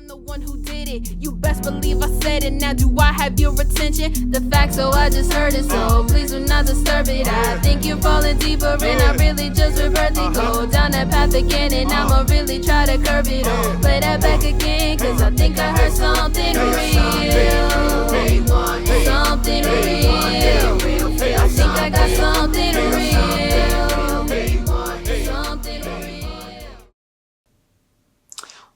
the one who did it. You best believe I said it. Now do I have your attention? The fact, so I just heard it, so please do not disturb it. I think you're falling deeper and I really just reversed it. Go down that path again and I'ma really try to curb it. Oh, play that back again, cause I think I heard something real. Something real. I think I got something real. Something real.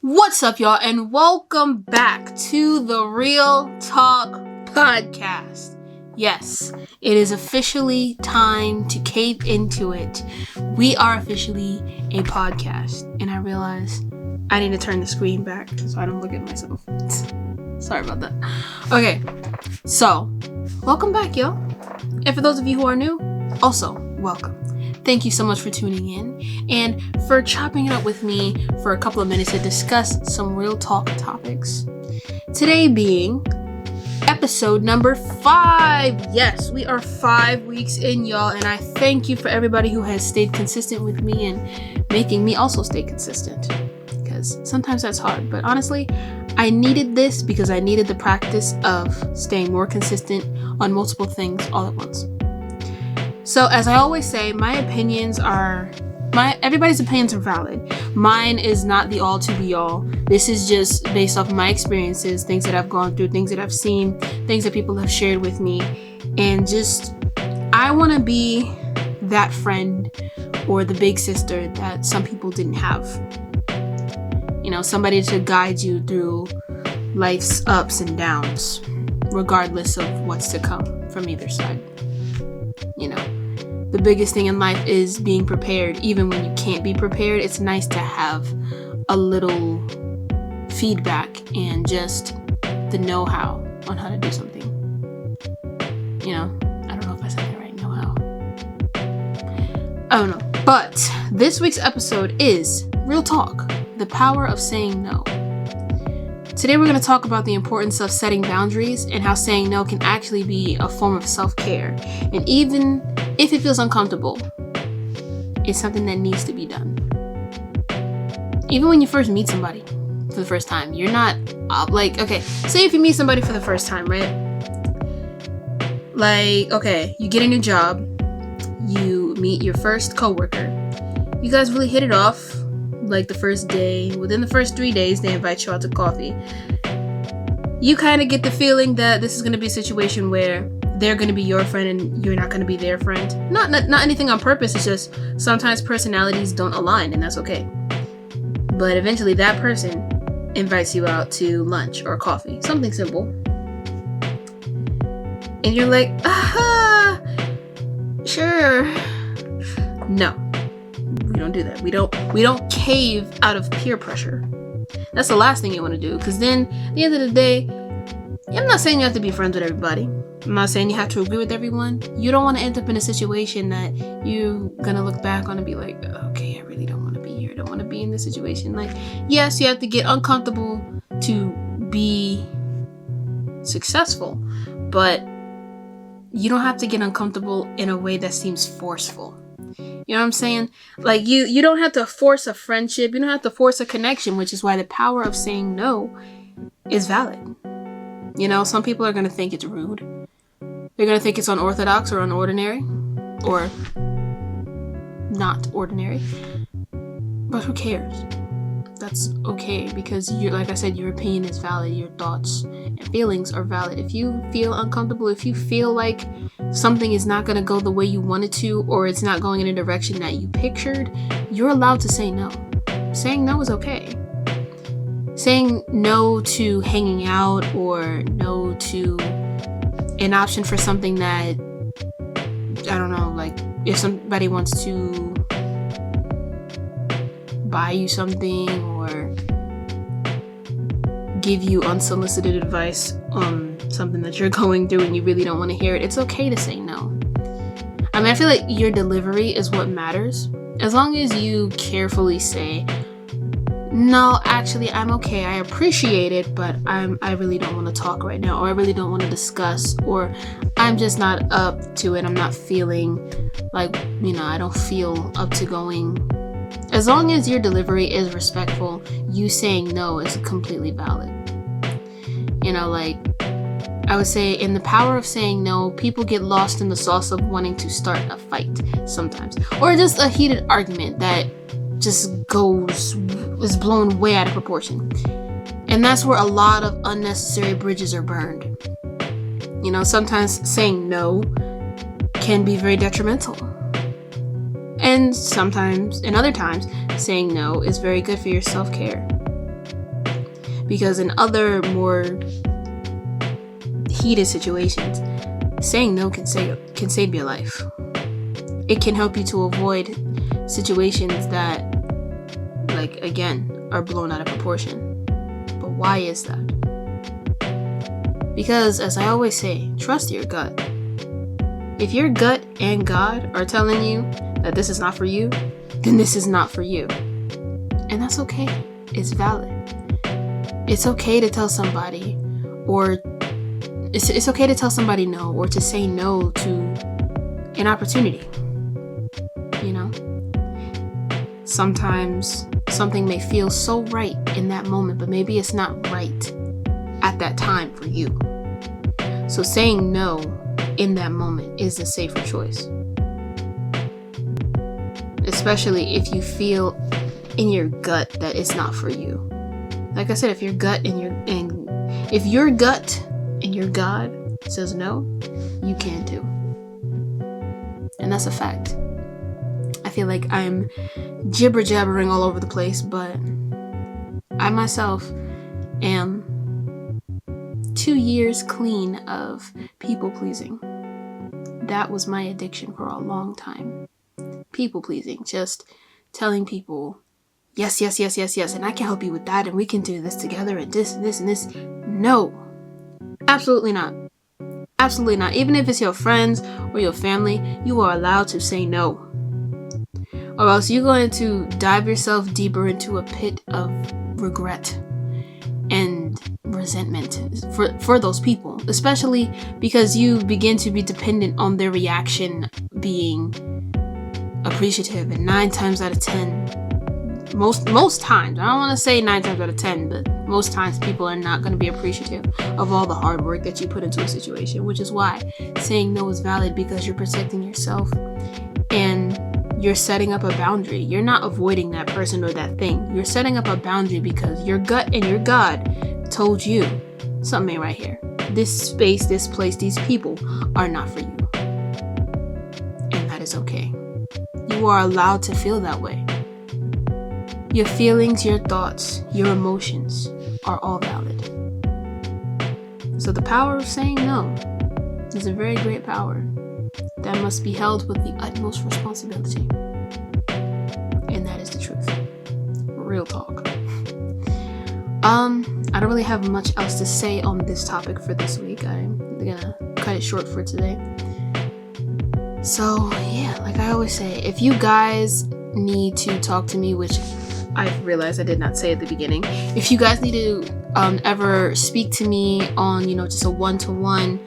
What's up, y'all, and welcome back to the Real Talk Podcast. Yes, it is officially time to cave into it. We are officially a podcast, and I realize I need to turn the screen back so I don't look at myself. Sorry about that. Okay, so welcome back, y'all. And for those of you who are new, also welcome. Thank you so much for tuning in and for chopping it up with me for a couple of minutes to discuss some real talk topics. Today being episode number 5. Yes, we are 5 weeks in, y'all, and I thank you for everybody who has stayed consistent with me and making me also stay consistent, because sometimes that's hard. But honestly, I needed this because I needed the practice of staying more consistent on multiple things all at once. So as I always say, everybody's opinions are valid. Mine is not the all to be all. This is just based off of my experiences, things that I've gone through, things that I've seen, things that people have shared with me. And just, I want to be that friend or the big sister that some people didn't have. You know, somebody to guide you through life's ups and downs, regardless of what's to come from either side. You know, the biggest thing in life is being prepared. Even when you can't be prepared, it's nice to have a little feedback and just the know-how on how to do something. You know, I don't know if I said that right, know-how. I don't know. But this week's episode is Real Talk, the power of saying no. Today we're going to talk about the importance of setting boundaries and how saying no can actually be a form of self-care. And even if it feels uncomfortable, it's something that needs to be done. Even when you first meet somebody for the first time, you're not say if you meet somebody for the first time, right? You get a new job, you meet your first coworker, you guys really hit it off. Like the first day, within the first 3 days, they invite you out to coffee. You kind of get the feeling that this is going to be a situation where they're going to be your friend and you're not going to be their friend. Not anything on purpose. It's just sometimes personalities don't align, and that's okay. But eventually that person invites you out to lunch or coffee, something simple. And you're like, sure. No. We don't do that. We don't cave out of peer pressure. That's the last thing you want to do, because then at the end of the day, I'm not saying you have to be friends with everybody. I'm not saying you have to agree with everyone. You don't want to end up in a situation that you're gonna look back on and be like, okay, I really don't want to be here. I don't want to be in this situation. Like, yes, you have to get uncomfortable to be successful, but you don't have to get uncomfortable in a way that seems forceful. You know what I'm saying? Like, you don't have to force a friendship. You don't have to force a connection, which is why the power of saying no is valid. You know, some people are going to think it's rude. They're going to think it's unorthodox or unordinary or not ordinary. But who cares? That's okay, because like I said, your opinion is valid. Your thoughts and feelings are valid. If you feel uncomfortable, if you feel like something is not going to go the way you wanted to, or it's not going in a direction that you pictured, you're allowed to say no. Saying no is okay. Saying no to hanging out or no to an option for something that, I don't know, like if somebody wants to buy you something or give you unsolicited advice on something that you're going through and you really don't want to hear it, it's okay to say no. I mean, I feel like your delivery is what matters. As long as you carefully say, no, actually, I'm okay. I appreciate it, but I really don't want to talk right now, or I really don't want to discuss, or I'm just not up to it. I'm not feeling like, I don't feel up to going As long as your delivery is respectful, you saying no is completely valid. Like, I would say in the power of saying no, people get lost in the sauce of wanting to start a fight sometimes. Or just a heated argument that just is blown way out of proportion. And that's where a lot of unnecessary bridges are burned. Sometimes saying no can be very detrimental. And other times, saying no is very good for your self-care. Because in other more heated situations, saying no can save your life. It can help you to avoid situations that, like, again, are blown out of proportion. But why is that? Because, as I always say, trust your gut. If your gut and God are telling you that this is not for you, then this is not for you. And that's okay. It's valid. It's okay to tell somebody, or it's okay to tell somebody no, or to say no to an opportunity. Sometimes something may feel so right in that moment, but maybe it's not right at that time for you. So saying no in that moment is the safer choice. Especially if you feel in your gut that it's not for you. Like I said, if your gut and your God says no, you can too. And that's a fact. I feel like I'm jibber jabbering all over the place, but I myself am 2 years clean of people pleasing. That was my addiction for a long time. People pleasing, just telling people yes, and I can help you with that, and we can do this together, and this and this and this. No, absolutely not. Absolutely not. Even if it's your friends or your family, you are allowed to say no. Or else you're going to dive yourself deeper into a pit of regret and resentment for those people, especially because you begin to be dependent on their reaction being appreciative. And 9 times out of 10, most times, I don't want to say 9 times out of 10, but most times people are not going to be appreciative of all the hard work that you put into a situation, which is why saying no is valid, because you're protecting yourself and you're setting up a boundary. You're not avoiding that person or that thing. You're setting up a boundary because your gut and your God told you something ain't right here. This space, this place, these people are not for you. And that is okay. You are allowed to feel that way. Your feelings, your thoughts, your emotions are all valid. So the power of saying no is a very great power that must be held with the utmost responsibility. And that is the truth. Real talk. I don't really have much else to say on this topic for this week. I'm gonna cut it short for today. So yeah, like I always say, if you guys need to talk to me, which I realized I did not say at the beginning, if you guys need to ever speak to me on, just a one-to-one,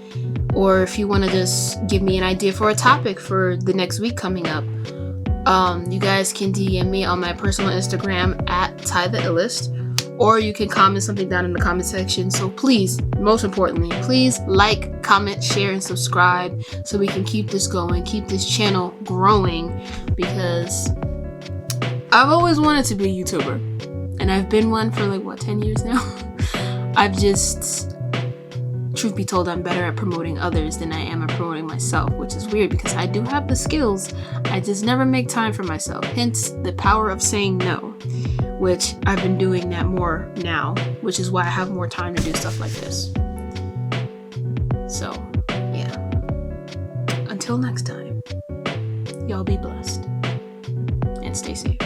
or if you want to just give me an idea for a topic for the next week coming up, you guys can DM me on my personal Instagram at TyTheIllest, or you can comment something down in the comment section. So please, most importantly, please like, comment, share, and subscribe so we can keep this going, keep this channel growing, because I've always wanted to be a YouTuber, and I've been one for 10 years now. Truth be told, I'm better at promoting others than I am at promoting myself, which is weird because I do have the skills. I just never make time for myself. Hence the power of saying no, which I've been doing that more now, which is why I have more time to do stuff like this. So, yeah. Until next time, y'all be blessed and stay safe.